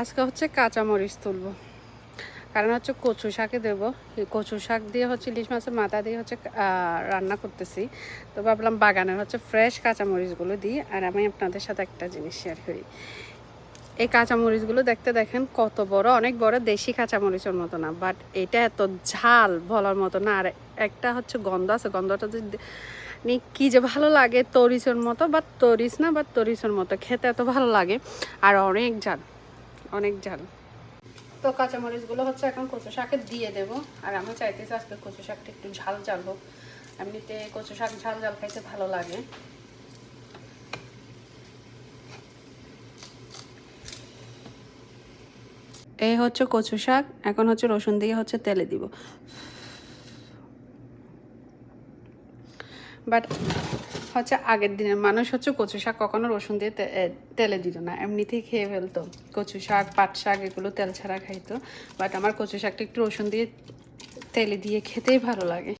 আজকে হচ্ছে কাঁচামরিচ তুলবো, কারণ হচ্ছে কচু শাকে দেবো। এই কচু শাক দিয়ে হচ্ছে ইলিশ মাছের মাথা দিয়ে হচ্ছে রান্না করতেছি। তো ভাবলাম বাগানের হচ্ছে ফ্রেশ কাঁচামরিচগুলো দিই। আর আমি আপনাদের সাথে একটা জিনিস শেয়ার করি। এই কাঁচামরিচগুলো দেখতে দেখেন কত বড়, অনেক বড়, দেশি কাঁচামরিচের মতো না, বাট এটা এত ঝাল বলার মতো না। আর একটা হচ্ছে গন্ধ আছে, গন্ধটা যদি কী যে ভালো লাগে, তরিচের মতো, বাট তরিচ না, বাট তরিচের মতো খেতে এত ভালো লাগে। আর অনেক ঝাল, অনেক ঝাল। তো কাঁচামরিচগুলো হচ্ছে এখন কচু শাকে দিয়ে দেব। আর আমি চাইতেছি আজকে কচু শাকটা একটু ঝাল ঝাল হোক। এমনিতে কচু শাক ঝাল ঝাল খাইতে ভালো লাগে। এই হচ্ছে কচু শাক, এখন হচ্ছে রসুন দিয়ে হচ্ছে তেলে দিব। বাট হচ্ছে আগের দিনের মানুষ হচ্ছে কচু শাক কখনো রসুন দিয়ে তেলে দিত না, এমনিতেই খেয়ে ফেলতো। কচু শাক, পাট শাক এগুলো তেল ছাড়া খাইতো। বাট আমার কচু শাকটা একটু রসুন দিয়ে তেলে দিয়ে খেতেই ভালো লাগে।